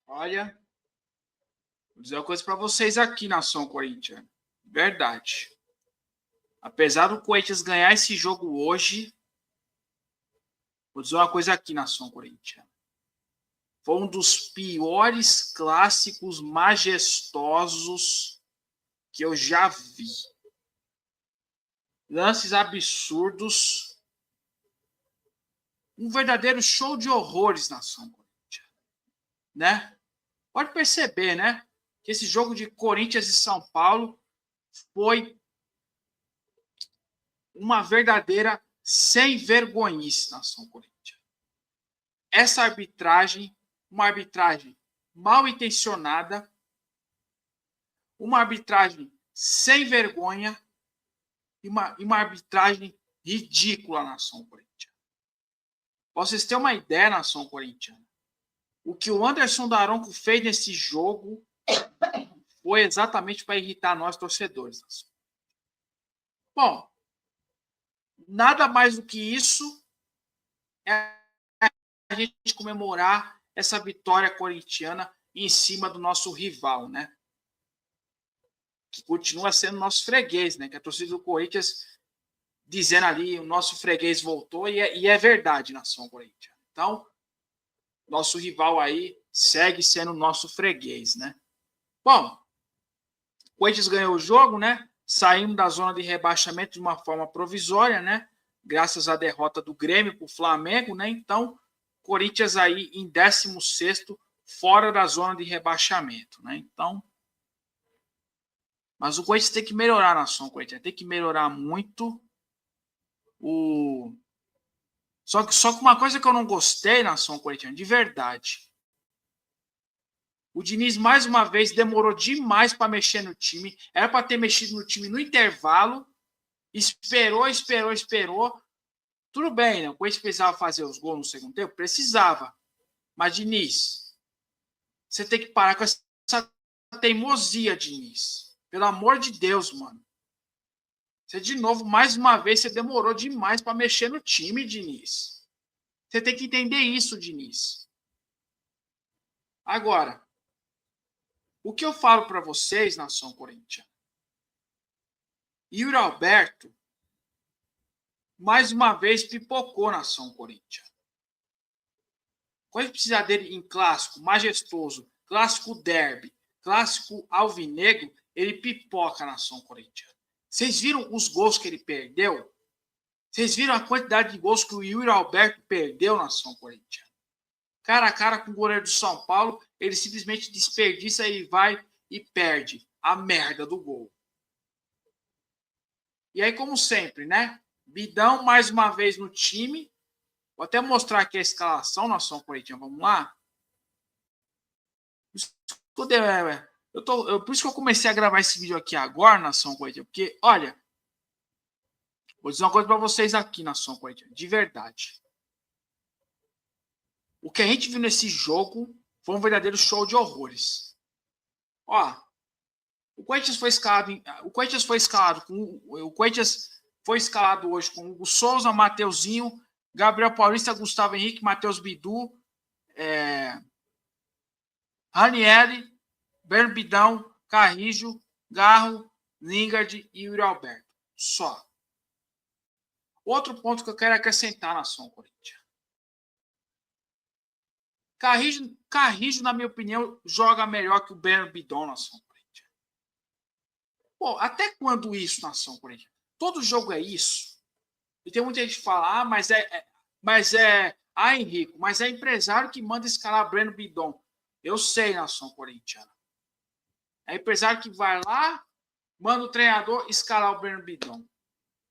Olha, vou dizer uma coisa para vocês aqui, nação corintiana. Verdade. Apesar do Corinthians ganhar esse jogo hoje, vou dizer uma coisa aqui, nação corintiana. Foi um dos piores clássicos majestosos que eu já vi. Lances absurdos. Um verdadeiro show de horrores, nação corintiana. Né? Pode perceber, né? Que esse jogo de Corinthians e São Paulo foi uma verdadeira sem vergonhice, nação corintiana. Essa arbitragem, uma arbitragem mal intencionada, uma arbitragem sem vergonha e uma arbitragem ridícula, nação corintiana. Pra vocês terem uma ideia, nação corintiana, o que o Anderson Daronco fez nesse jogo foi exatamente para irritar nós, torcedores. Bom, nada mais do que isso é a gente comemorar essa vitória corintiana em cima do nosso rival, né? Que continua sendo nosso freguês, né? Que a torcida do Corinthians dizendo ali, o nosso freguês voltou, e é verdade, nação corintiana. Então, nosso rival aí segue sendo nosso freguês, né? Bom, o Corinthians ganhou o jogo, né? Saímos da zona de rebaixamento de uma forma provisória, né? Graças à derrota do Grêmio para o Flamengo, né? Então, Corinthians aí em 16º, fora da zona de rebaixamento, né? Então, mas o Corinthians tem que melhorar, nação corintiana, tem que melhorar muito. Só que uma coisa que eu não gostei, nação corintiana, de verdade. O Diniz, mais uma vez, demorou demais para mexer no time. Era para ter mexido no time no intervalo. Esperou. Tudo bem, né? O Corinthians precisava fazer os gols no segundo tempo? Precisava. Mas, Diniz, você tem que parar com essa teimosia, Diniz. Pelo amor de Deus, mano. Você, de novo, mais uma vez, você demorou demais para mexer no time, Diniz. Você tem que entender isso, Diniz. Agora, o que eu falo para vocês, nação corintiana? Yuri Alberto, mais uma vez, pipocou, nação corintiana. Quando precisa dele em clássico majestoso, clássico derby, clássico alvinegro, ele pipoca, nação corintiana. Vocês viram os gols que ele perdeu? Vocês viram a quantidade de gols que o Yuri Alberto perdeu, nação corintiana? Cara a cara com o goleiro do São Paulo, ele simplesmente desperdiça e vai e perde a merda do gol. E aí, como sempre, né? Bidão mais uma vez no time. Vou até mostrar aqui a escalação, nação corintiana. Vamos lá? Por isso que eu comecei a gravar esse vídeo aqui agora, nação corintiana. Porque, olha, vou dizer uma coisa para vocês aqui, nação corintiana. De verdade. O que a gente viu nesse jogo foi um verdadeiro show de horrores. Ó, o Corinthians foi escalado hoje com Hugo Souza, Mateuzinho, Gabriel Paulista, Gustavo Henrique, Matheus Bidu, Ranieri, Berno Bidão, Carrijo, Garro, Lingard e Yuri Alberto. Só. Outro ponto que eu quero acrescentar, nação corintiana. Carrijo, na minha opinião, joga melhor que o Berno Bidão, nação corintiana. Pô, até quando isso, nação corintiana? Todo jogo é isso. E tem muita gente que fala, mas Henrico, mas é empresário que manda escalar Breno Bidon. Eu sei, nação corintiana. É empresário que vai lá, manda o treinador escalar o Breno Bidon.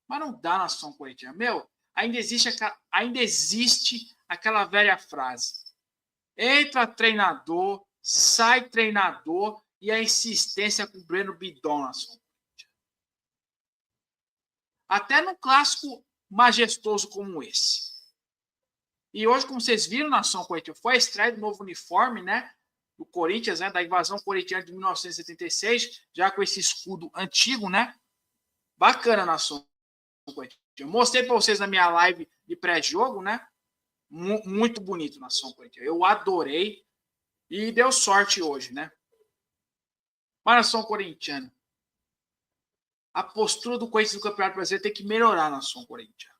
Mas não dá, nação corintiana. Meu, ainda existe aquela velha frase. Entra treinador, sai treinador e a insistência com o Breno Bidon, nação corintiana. Até num clássico majestoso como esse. E hoje, como vocês viram, nação corintiana, foi a estreia do novo uniforme, né? Do Corinthians, né? Da invasão corintiana de 1976, já com esse escudo antigo, né? Bacana, nação corintiana. Eu mostrei para vocês na minha live de pré-jogo, né? Muito bonito, nação corintiana. Eu adorei. E deu sorte hoje, né? Para a nação corintiana. A postura do Corinthians no Campeonato Brasileiro tem que melhorar na nação corintiana.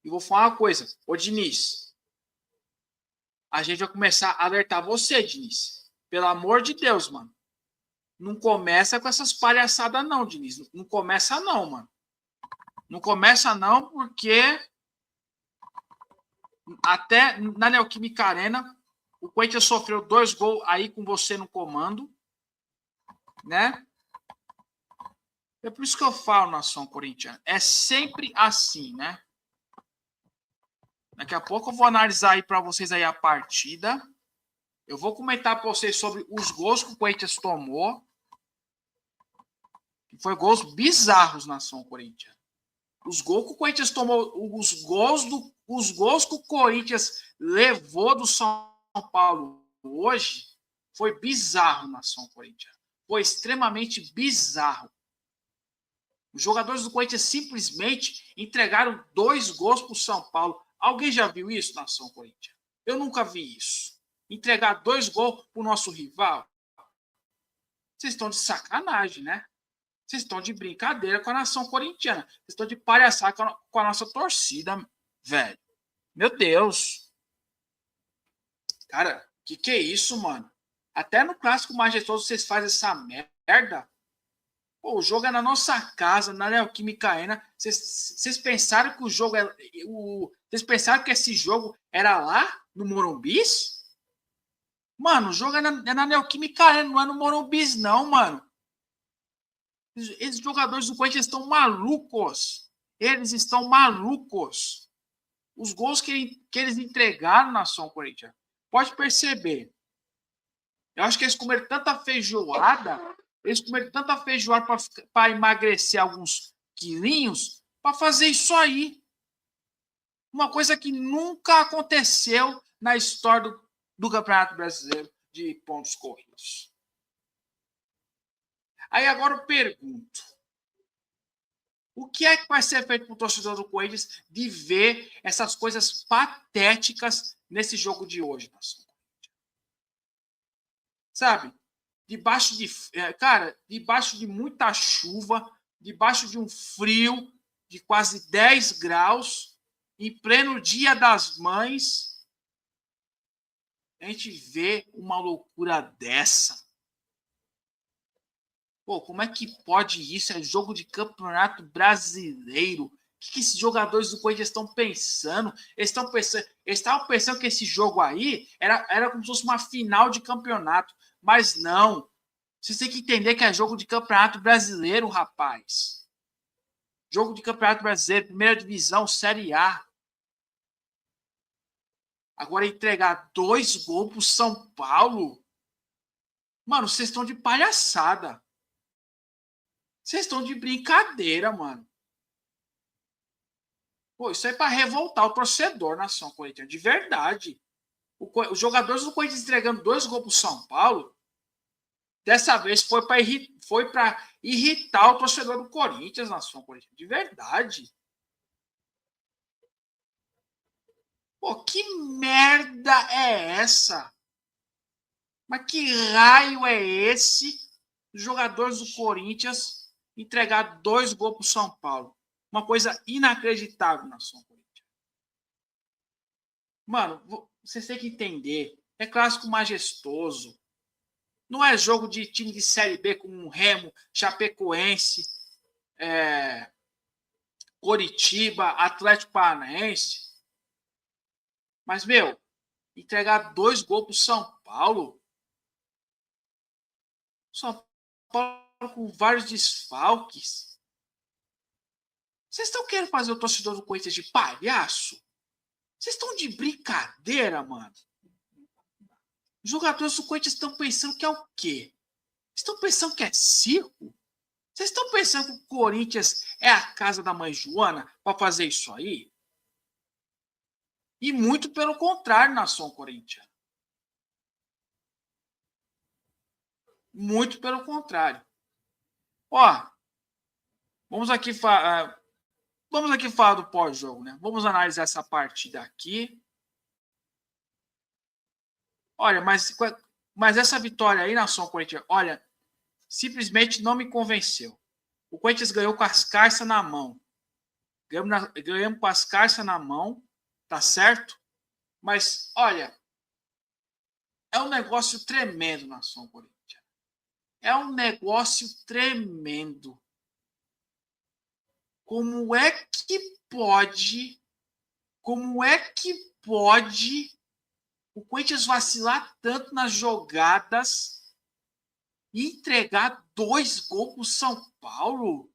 E vou falar uma coisa. Ô, Diniz, a gente vai começar a alertar você, Diniz. Pelo amor de Deus, mano. Não começa com essas palhaçadas não, Diniz. Não começa não, mano. Não começa não, porque até na Neoquímica Arena o Corinthians sofreu 2 gols aí com você no comando, né? É por isso que eu falo, nação corintiana. É sempre assim, né? Daqui a pouco eu vou analisar aí para vocês aí a partida. Eu vou comentar para vocês sobre os gols que o Corinthians tomou. Foi gols bizarros, nação corintiana. Os gols que o Corinthians tomou, os gols que o Corinthians levou do São Paulo hoje foi bizarro, nação corintiana. Foi extremamente bizarro. Os jogadores do Corinthians simplesmente entregaram 2 gols para o São Paulo. Alguém já viu isso, nação corintiana? Eu nunca vi isso. Entregar 2 gols para o nosso rival? Vocês estão de sacanagem, né? Vocês estão de brincadeira com a nação corintiana. Vocês estão de palhaçada com a nossa torcida, velho. Meu Deus. Cara, que é isso, mano? Até no Clássico Majestoso vocês fazem essa merda. Pô, o jogo é na nossa casa, na Neoquímica Arena. Vocês pensaram que o jogo é. Vocês pensaram que esse jogo era lá, no Morumbi? Mano, o jogo é na Neoquímica Arena, não é no Morumbi, não, mano. Esses jogadores do Corinthians estão malucos. Eles estão malucos. Os gols que eles entregaram na nação corintiana. Pode perceber. Eu acho que eles comeram tanta feijoada. Eles comeram tanta feijoada para emagrecer alguns quilinhos para fazer isso aí. Uma coisa que nunca aconteceu na história do Campeonato Brasileiro de pontos corridos. Aí agora eu pergunto. O que é que vai ser feito para o torcedor do Corinthians de ver essas coisas patéticas nesse jogo de hoje, nação? Sabe? Debaixo de muita chuva, debaixo de um frio de quase 10 graus, em pleno Dia das Mães, a gente vê uma loucura dessa. Pô, como é que pode isso? É jogo de Campeonato Brasileiro. O que esses jogadores do Corinthians estão pensando? Eles estavam pensando que esse jogo aí era como se fosse uma final de campeonato. Mas não. Vocês têm que entender que é jogo de Campeonato Brasileiro, rapaz. Jogo de Campeonato Brasileiro, primeira divisão, Série A. Agora entregar 2 gols pro São Paulo. Mano, vocês estão de palhaçada. Vocês estão de brincadeira, mano. Pô, isso é para revoltar o torcedor, nação corintiana. De verdade. Os jogadores do Corinthians entregando 2 gols pro São Paulo. Dessa vez foi para irritar o torcedor do Corinthians, nação corintiana. De verdade. Pô, que merda é essa? Mas que raio é esse? Os jogadores do Corinthians entregar 2 gols para o São Paulo. Uma coisa inacreditável, nação corintiana. Mano, vocês têm que entender. É clássico majestoso. Não é jogo de time de Série B como Remo, Chapecoense, Coritiba, Atlético Paranaense. Mas, meu, entregar 2 gols para o São Paulo. São Paulo com vários desfalques. Vocês estão querendo fazer o torcedor do Corinthians de palhaço? Vocês estão de brincadeira, mano? Os jogadores do Corinthians estão pensando que é o quê? Estão pensando que é circo? Vocês estão pensando que o Corinthians é a casa da mãe Joana para fazer isso aí? E muito pelo contrário, nação corintiana. Muito pelo contrário. Ó, vamos aqui falar do pós-jogo, né? Vamos analisar essa partida aqui. Olha, mas Mas essa vitória aí, nação corintiana, olha, simplesmente não me convenceu. O Corinthians ganhou com as carças na mão. Ganhamos com as carças na mão, tá certo? Mas, olha, é um negócio tremendo, nação corintiana. É um negócio tremendo. Como é que pode o Corinthians vacilar tanto nas jogadas e entregar 2 gols pro São Paulo?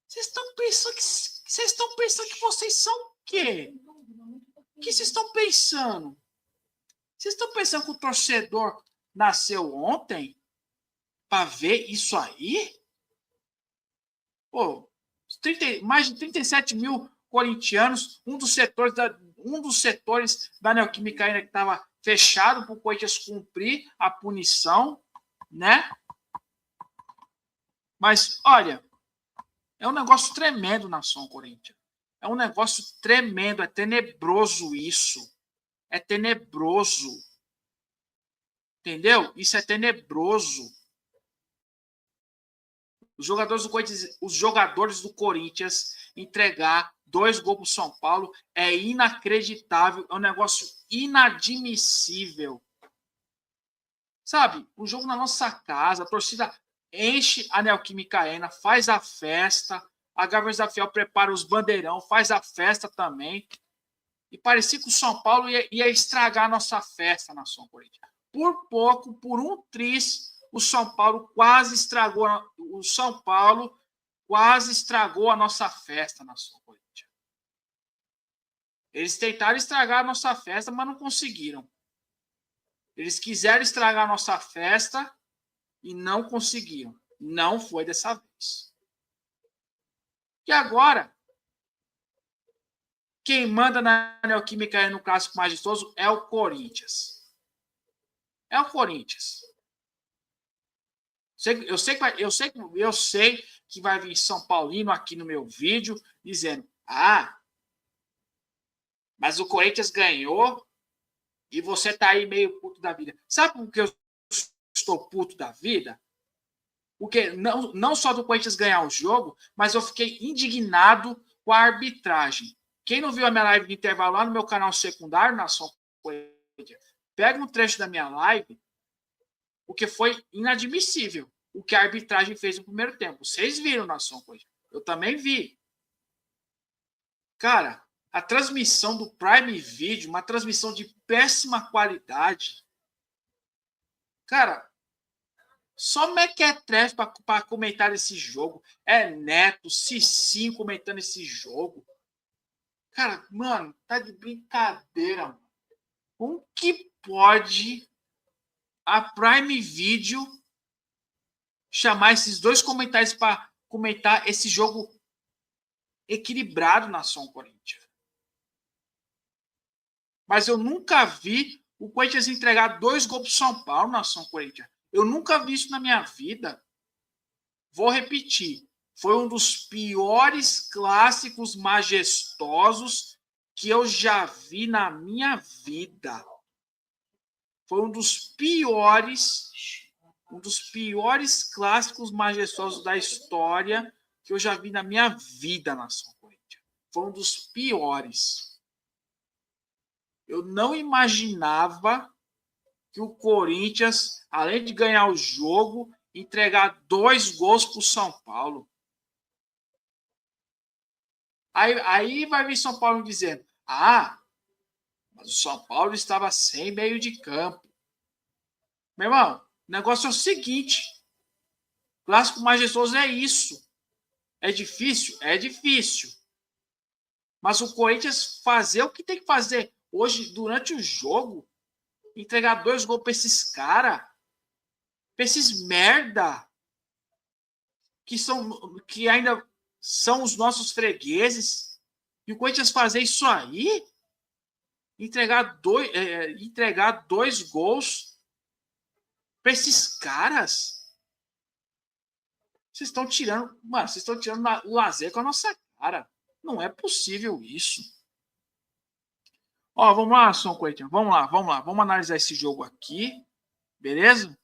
Vocês estão pensando que vocês são o quê? O que vocês estão pensando? Vocês estão pensando que o torcedor nasceu ontem para ver isso aí? Pô, mais de 37 mil corintianos, um dos setores da Neoquímica ainda que estava fechado para o Corinthians cumprir a punição, né? Mas, olha, é um negócio tremendo, nação Corinthians. É um negócio tremendo, é tenebroso isso. É tenebroso. Entendeu? Isso é tenebroso. Os jogadores do Corinthians entregar 2 gols para o São Paulo é inacreditável, é um negócio inadmissível. Sabe, o jogo na nossa casa, a torcida enche a Neoquímica Arena, faz a festa, a Gaviões da Fiel prepara os bandeirão, faz a festa também. E parecia que o São Paulo ia estragar a nossa festa, nação Corinthians. Por pouco, por um tris, o São Paulo quase estragou a nossa festa, nação Corinthians. Eles tentaram estragar a nossa festa, mas não conseguiram. Eles quiseram estragar a nossa festa e não conseguiram. Não foi dessa vez. E agora, quem manda na Neoquímica no clássico majestoso é o Corinthians. É o Corinthians. Eu sei que vai vir São Paulino aqui no meu vídeo dizendo: mas o Corinthians ganhou e você tá aí meio puto da vida. Sabe por que eu estou puto da vida? Porque não só do Corinthians ganhar o jogo, mas eu fiquei indignado com a arbitragem. Quem não viu a minha live de intervalo lá no meu canal secundário, Nação Corinthians, pega um trecho da minha live, porque foi inadmissível o que a arbitragem fez no primeiro tempo. Vocês viram, Nação Corinthians? Eu também vi. Cara, a transmissão do Prime Video, uma transmissão de péssima qualidade. Cara, só mequetrefe para comentar esse jogo. É Neto, Cicinho comentando esse jogo. Cara, mano, tá de brincadeira, mano. Como que pode a Prime Video chamar esses dois comentários para comentar esse jogo equilibrado, Nação Corinthians? Mas eu nunca vi o Corinthians entregar 2 gols pro São Paulo, Nação Corinthians. Eu nunca vi isso na minha vida. Vou repetir. Foi um dos piores clássicos majestosos que eu já vi na minha vida. Foi um dos piores clássicos majestosos da história que eu já vi na minha vida, Nação Corinthians. Foi um dos piores. Eu não imaginava que o Corinthians, além de ganhar o jogo, entregar 2 gols para o São Paulo. Aí vai vir São Paulo dizendo: mas o São Paulo estava sem meio de campo. Meu irmão, o negócio é o seguinte: clássico majestoso é isso. É difícil? É difícil. Mas o Corinthians fazer o que tem que fazer hoje, durante o jogo, entregar 2 gols para esses caras, para esses merda, que ainda são os nossos fregueses, e o Corinthians fazer isso aí, entregar 2 gols para esses caras, vocês estão tirando o lazer com a nossa cara. Não é possível isso. Ó, vamos lá, São Corinthians. Vamos lá. Vamos analisar esse jogo aqui. Beleza? Deixa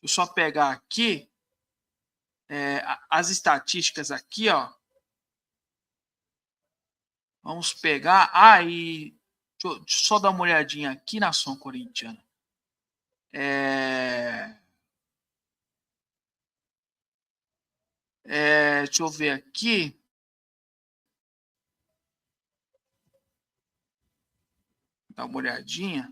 eu só pegar aqui as estatísticas aqui, ó. Vamos pegar. Deixa eu só dar uma olhadinha aqui na São Corintiana. Deixa eu ver aqui. Dá uma olhadinha.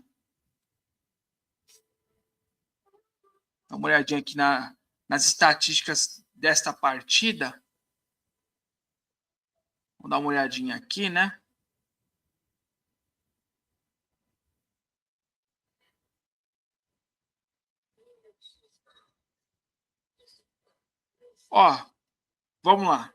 Dá uma olhadinha aqui nas estatísticas desta partida. Vou dar uma olhadinha aqui, né? Ó, vamos lá.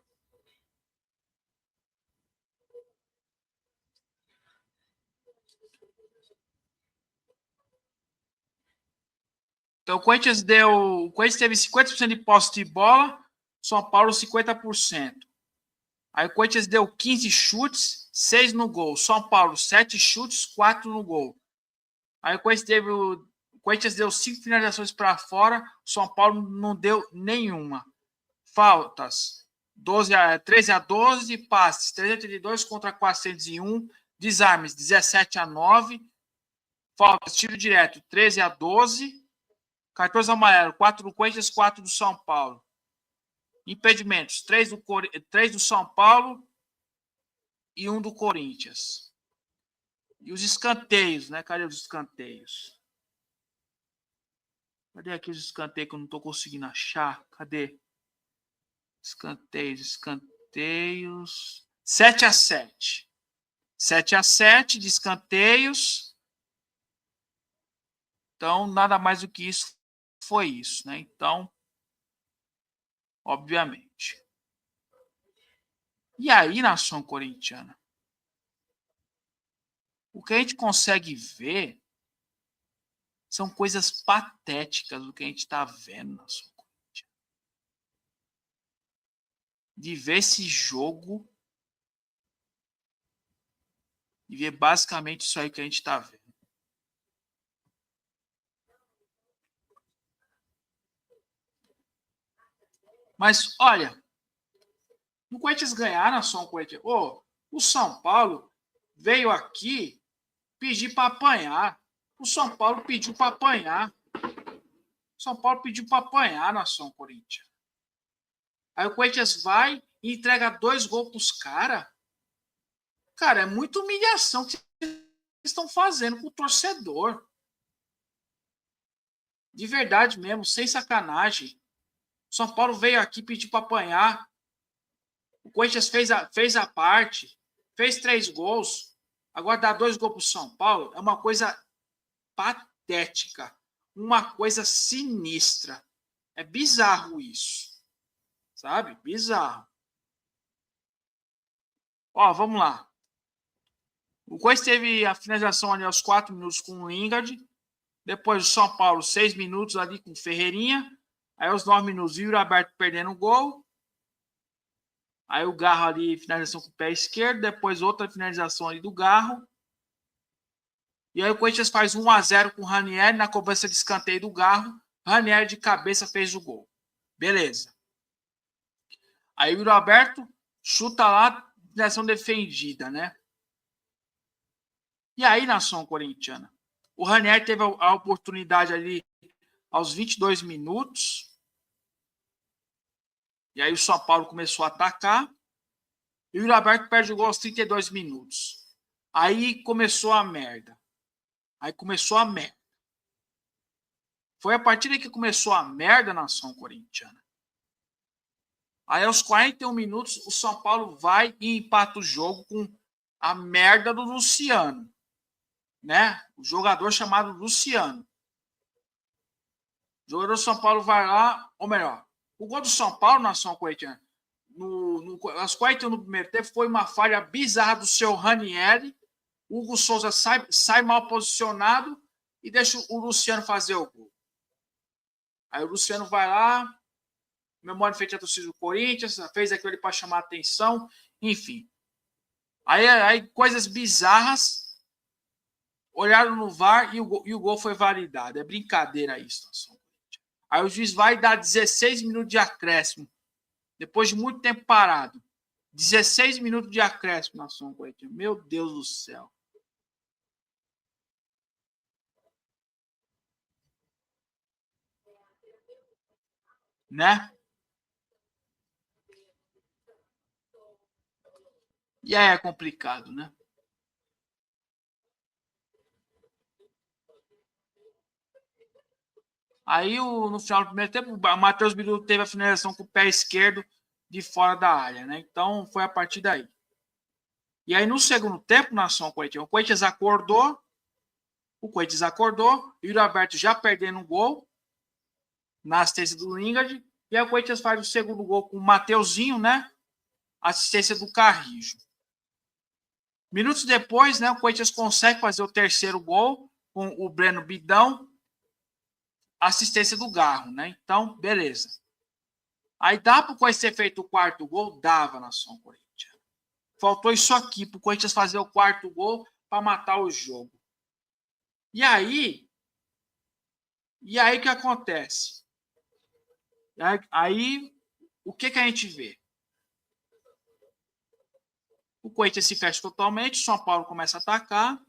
Então, o Corinthians teve 50% de posse de bola, São Paulo 50%. Aí o Corinthians deu 15 chutes, 6 no gol. São Paulo 7 chutes, 4 no gol. Aí o Corinthians deu 5 finalizações para fora, São Paulo não deu nenhuma. Faltas 13-12, passes 382 contra 401, desarmes 17-9, faltas, tiro direto 13-12, cartões amarelos 4 do Corinthians, 4 do São Paulo. Impedimentos 3 do São Paulo e 1 do Corinthians. E os escanteios, né? Cadê os escanteios? Cadê aqui os escanteios que eu não estou conseguindo achar? Cadê? Escanteios. 7-7. 7-7 de escanteios. Então, nada mais do que isso foi isso, né? Então, obviamente. E aí, nação corintiana, o que a gente consegue ver são coisas patéticas do que a gente está vendo, nação corintiana. De ver esse jogo e ver basicamente isso aí que a gente está vendo. Mas, olha, no Corinthians ganhar, nação Corinthians, o São Paulo veio aqui pedir para apanhar. O São Paulo pediu para apanhar. O São Paulo pediu para apanhar, nação Corinthians. Aí o Corinthians vai e entrega 2 gols para os caras. Cara, é muita humilhação que vocês estão fazendo com o torcedor. De verdade mesmo, sem sacanagem. O São Paulo veio aqui pedir para apanhar. O Corinthians fez a parte, fez 3 gols. Agora dar 2 gols para o São Paulo é uma coisa patética, uma coisa sinistra. É bizarro isso, sabe? Bizarro. Ó, vamos lá. O Corinthians teve a finalização ali aos 4 minutos com o Lingard. Depois o São Paulo, 6 minutos ali com o Ferreirinha. Aí aos 9 minutos, o Yuri Alberto perdendo o gol. Aí o Garro ali, finalização com o pé esquerdo. Depois outra finalização ali do Garro. E aí o Corinthians faz 1-0 com o Ranieri na cobrança de escanteio do Garro. Ranieri de cabeça fez o gol. Beleza. Aí o Yuri Alberto chuta lá, finalização defendida, né? E aí, nação corintiana, o Ranieri teve a oportunidade ali aos 22 minutos. E aí o São Paulo começou a atacar. E o Yuri Alberto perde o gol aos 32 minutos. Aí começou a merda. Foi a partir daí que começou a merda, nação corintiana. Aí aos 41 minutos, o São Paulo vai e empata o jogo com a merda do Luciano. Né? O jogador chamado Luciano. O jogador do São Paulo vai lá, ou melhor, o gol do São Paulo, nação corintiana, aos 41 no primeiro tempo, foi uma falha bizarra do seu Ranieri. O Hugo Souza sai mal posicionado e deixa o Luciano fazer o gol. Aí o Luciano vai lá, memória em frente à torcida do Corinthians, fez aquilo ali para chamar a atenção, enfim. Aí coisas bizarras olharam no VAR e o gol foi validado. É brincadeira isso, nação. Aí o juiz vai dar 16 minutos de acréscimo, depois de muito tempo parado. 16 minutos de acréscimo, nação coletiva. Meu Deus do céu. Né? E aí é complicado, né? Aí, no final do primeiro tempo, o Matheus Bilu teve a finalização com o pé esquerdo de fora da área, né? Então, foi a partir daí. E aí, no segundo tempo, nação coletiva, o Corinthians acordou, e o Alberto já perdendo um gol na assistência do Lingard, e aí o Corinthians faz o segundo gol com o Mateuzinho, né? Assistência do Carrijo. Minutos depois, né, o Corinthians consegue fazer o terceiro gol com o Breno Bidão, assistência do Garro, né? Então, beleza. Aí dá para o Corinthians ter feito o quarto gol? Dava, nação Corinthians. Faltou isso aqui para o Corinthians fazer o quarto gol para matar o jogo. E aí o que acontece? Aí o que a gente vê? O Corinthians se fecha totalmente, o São Paulo começa a atacar.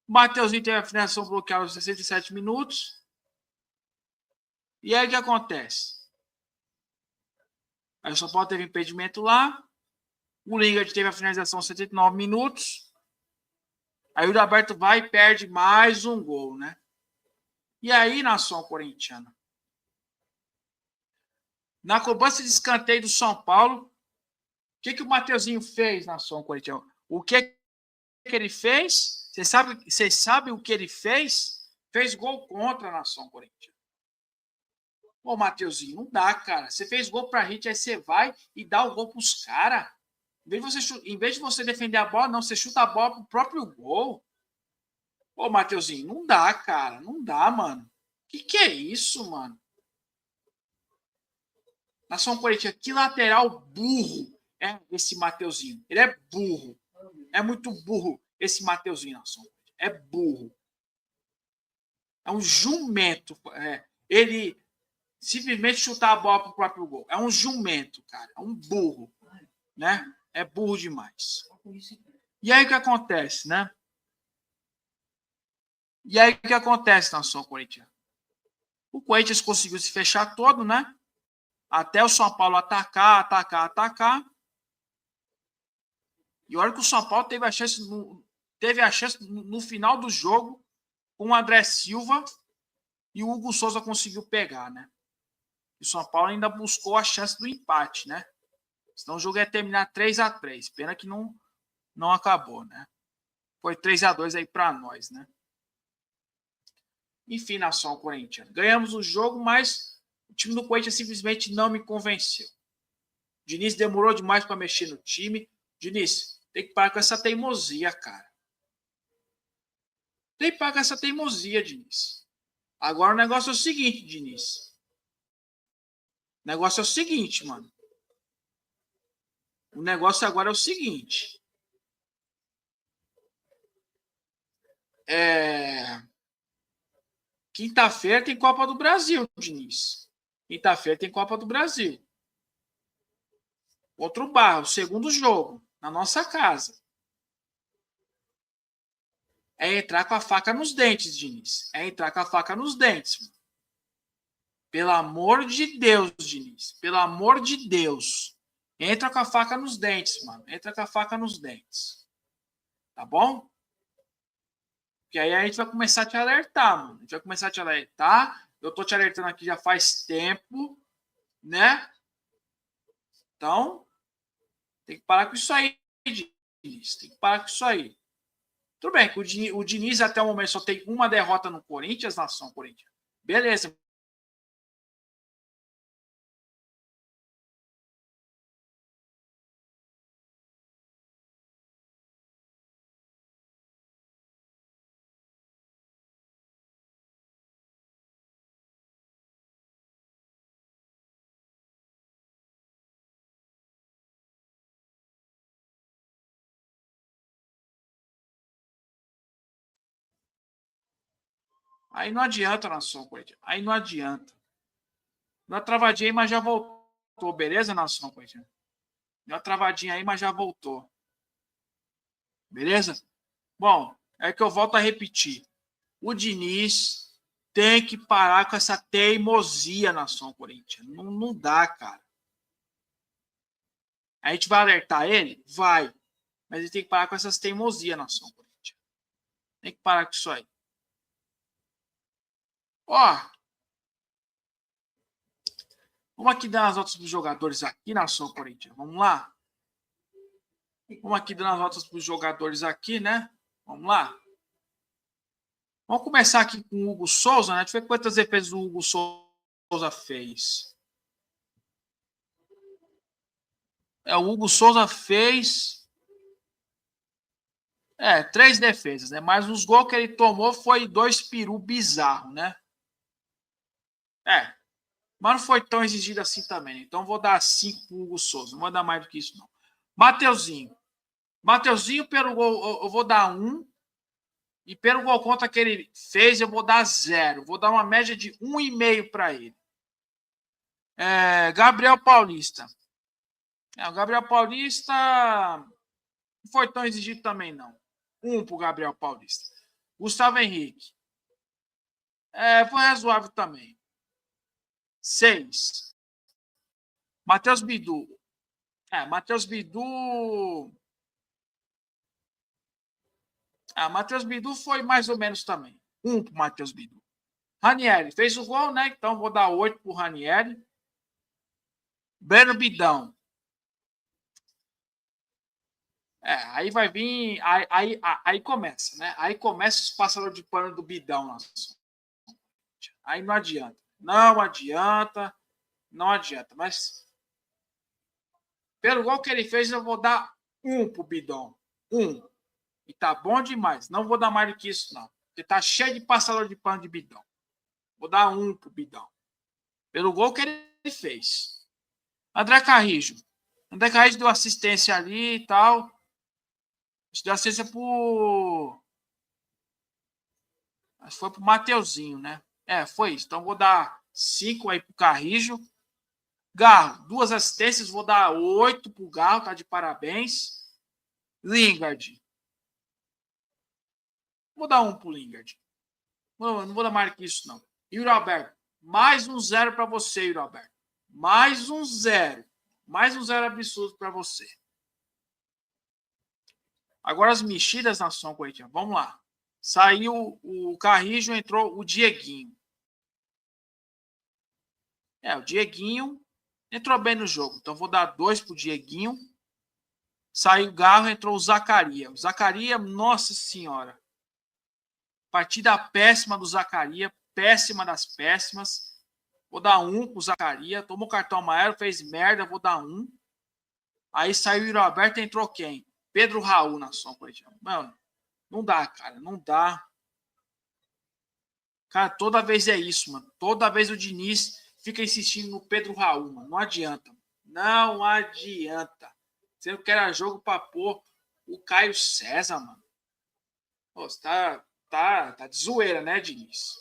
O Mateuzinho teve a finalização bloqueada aos 67 minutos. E aí o que acontece? Aí o São Paulo teve impedimento lá. O Lingard teve a finalização aos 79 minutos. Aí o Roberto vai e perde mais um gol, né? E aí, nação corintiana, na cobrança de escanteio do São Paulo, o que o Mateuzinho fez, nação corintiana? O que ele fez? Vocês sabem o que ele fez? Fez gol contra a nação corintiana. Ô, Mateuzinho, não dá, cara. Você fez gol pra gente, aí você vai e dá o gol pros caras. Em vez de você defender a bola, não, você chuta a bola pro próprio gol. Ô, Mateuzinho, não dá, cara. Não dá, mano. Que é isso, mano? Nação Corinthians, que lateral burro é esse Mateuzinho. Ele é burro. É muito burro esse Mateuzinho, Nação. É burro. É um jumento. Ele simplesmente chutar a bola pro próprio gol. É um jumento, cara. É um burro. Né? É burro demais. E aí o que acontece, né? E aí o que acontece, nação corintiana? O Corinthians conseguiu se fechar todo, né? Até o São Paulo atacar. E olha que o São Paulo teve a chance no final do jogo com o André Silva e o Hugo Souza conseguiu pegar, né? E o São Paulo ainda buscou a chance do empate, né? Senão o jogo ia terminar 3-3. Pena que não acabou, né? Foi 3-2 aí para nós, né? Enfim, nação corintiana. Ganhamos o jogo, mas o time do Corinthians simplesmente não me convenceu. O Diniz demorou demais para mexer no time. Diniz, tem que parar com essa teimosia, cara. Tem que parar com essa teimosia, Diniz. Agora o negócio é o seguinte, Diniz. O negócio é o seguinte, mano. O negócio agora é o seguinte. Quinta-feira tem Copa do Brasil, Diniz. Quinta-feira tem Copa do Brasil. Outro barro, segundo jogo, na nossa casa. É entrar com a faca nos dentes, Diniz. É entrar com a faca nos dentes. Mano. Pelo amor de Deus, Diniz. Pelo amor de Deus. Entra com a faca nos dentes, mano. Entra com a faca nos dentes. Tá bom? Porque aí a gente vai começar a te alertar, mano. A gente vai começar a te alertar. Eu tô te alertando aqui já faz tempo, né? Então, tem que parar com isso aí, Diniz. Tem que parar com isso aí. Tudo bem que o Diniz até o momento só tem uma derrota no Corinthians, nação Corinthians. Beleza, Aí não adianta, nação corintiana. Aí não adianta. Deu uma travadinha aí, mas já voltou. Beleza, nação corintiana? Deu uma travadinha aí, mas já voltou. Beleza? Bom, é que eu volto a repetir. O Diniz tem que parar com essa teimosia, nação corintiana. Não dá, cara. A gente vai alertar ele? Vai. Mas ele tem que parar com essas teimosias, nação corintiana. Tem que parar com isso aí. Ó, vamos aqui dar as notas para os jogadores aqui, nação corintiana. Vamos lá? Vamos aqui dando as notas para os jogadores aqui, né? Vamos lá? Vamos começar aqui com o Hugo Souza, né? Deixa eu ver quantas defesas o Hugo Souza fez. O Hugo Souza fez 3 defesas, né? Mas os gols que ele tomou foi 2 peru bizarro, né? Mas não foi tão exigido assim também. Né? Então vou dar 5 pro Hugo Souza. Não vou dar mais do que isso, não. Mateuzinho, pelo gol, eu vou dar 1. E pelo gol contra que ele fez, eu vou dar 0. Vou dar uma média de 1,5 para ele. Gabriel Paulista. O Gabriel Paulista não foi tão exigido também, não. 1 para o Gabriel Paulista. Gustavo Henrique. Foi razoável também. 6. Matheus Bidu. Matheus Bidu. Matheus Bidu foi mais ou menos também. 1 para o Matheus Bidu. Ranieri fez o gol, né? Então vou dar 8 para o Ranieri. Breno Bidão. Aí vai vir. Aí começa, né? Aí começa os passadores de pano do Bidão lá. Aí não adianta. Não adianta. Não adianta. Mas pelo gol que ele fez, eu vou dar 1 pro Bidão. 1. E tá bom demais. Não vou dar mais do que isso, não. Porque tá cheio de passador de pano de Bidão. Vou dar 1 pro Bidão. Pelo gol que ele fez. André Carrijo. André Carrijo deu assistência ali e tal. Deu assistência pro. Acho que foi pro Mateuzinho, né? Foi isso. Então vou dar 5 aí pro Carrijo. Garro, 2 assistências, vou dar 8 pro Garro, tá de parabéns. Lingard. Vou dar 1 pro Lingard. Não vou dar mais que isso, não. Yuri Alberto, mais um 0 para você, Yuri Alberto. Mais um 0. Mais um 0 absurdo para você. Agora as mexidas na São Coitiano. Vamos lá. Saiu o Carrijo, entrou o Dieguinho. O Dieguinho entrou bem no jogo. Então vou dar 2 pro Dieguinho. Saiu o Garro, entrou o Zacaria. O Zacaria, nossa senhora. Partida péssima do Zacaria. Péssima das péssimas. Vou dar 1 pro Zacaria. Tomou cartão amarelo, fez merda, vou dar 1. Aí saiu o Yuri Alberto e entrou quem? Pedro Raul na São Coitiano. Mano, não dá, cara. Não dá. Cara, toda vez é isso, mano. Toda vez o Diniz fica insistindo no Pedro Raul, mano. Não adianta. Não adianta. Você não quer jogo pra pôr o Caio César, mano. Pô, você tá de zoeira, né, Diniz?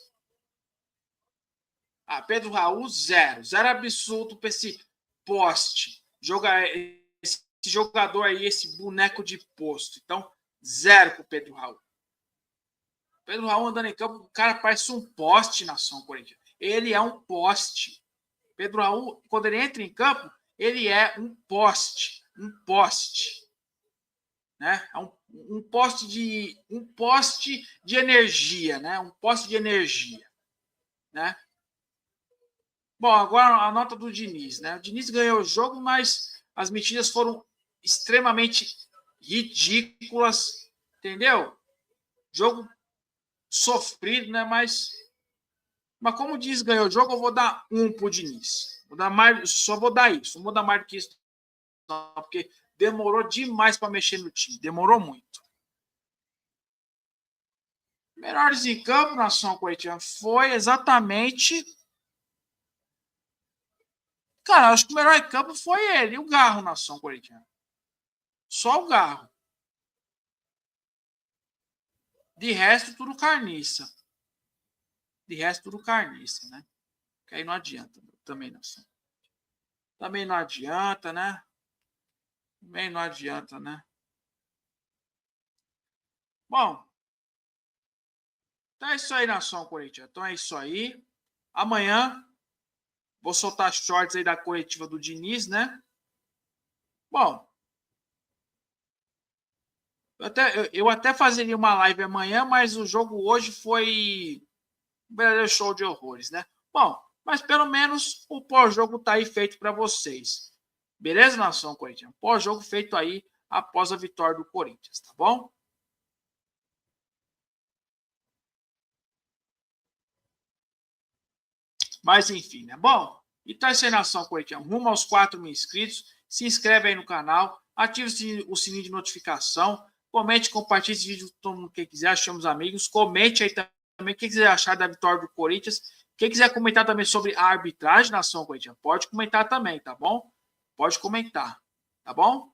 Pedro Raul, 0. 0 absurdo pra esse poste. Esse jogador aí, esse boneco de posto. Então, 0 pro Pedro Raul. Pedro Raul andando em campo, o cara parece um poste na São Corinthians. Ele é um poste. Pedro Raul, quando ele entra em campo, ele é um poste. Um poste. Né? Um poste de energia, né? Um poste de energia. Né? Bom, agora a nota do Diniz. Né? O Diniz ganhou o jogo, mas as medidas foram extremamente ridículas. Entendeu? Jogo sofrido, né? Mas como o Diniz ganhou o jogo, eu vou dar 1 pro Diniz. Só vou dar isso. Não vou dar mais do que isso, não, porque demorou demais para mexer no time. Demorou muito. Melhores em campo na São Coitiano foi exatamente. Cara, acho que o melhor em campo foi ele, o Garro na São Coitiano. Só o Garro. De resto, tudo carniça. De resto, tudo carniça, né? Que aí não adianta também, não. Também não adianta, né? Também não adianta, né? Bom, então é isso aí, nação corintiana. Então é isso aí. Amanhã vou soltar shorts aí da coletiva do Diniz, né? Bom, eu até fazeria uma live amanhã, mas o jogo hoje foi um verdadeiro show de horrores, né? Bom, mas pelo menos o pós-jogo tá aí feito para vocês. Beleza, nação corintiana? Pós-jogo feito aí após a vitória do Corinthians, tá bom? Mas enfim, né? Bom, então essa é a nação corintiana. Rumo aos 4.000 inscritos. Se inscreve aí no canal, ative o sininho de notificação, comente, compartilhe esse vídeo com todo mundo que quiser, chame os amigos, comente aí também o que quiser achar da vitória do Corinthians. Quem quiser comentar também sobre a arbitragem, nação corintiana, pode comentar também, tá bom? Pode comentar, tá bom?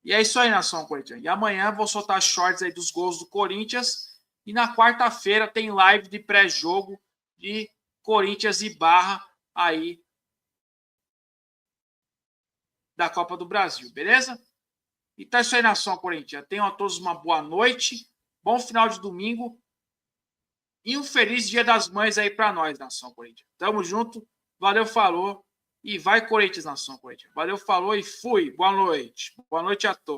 E é isso aí, nação corintiana. E amanhã vou soltar shorts aí dos gols do Corinthians. E na quarta-feira tem live de pré-jogo de Corinthians e Barra aí da Copa do Brasil, beleza? Então é isso aí, nação corintiana. Tenham a todos uma boa noite, bom final de domingo e um feliz Dia das Mães aí para nós, nação corintiana. Tamo junto, valeu, falou e vai Corinthians, nação corintiana. Valeu, falou e fui. Boa noite. Boa noite a todos.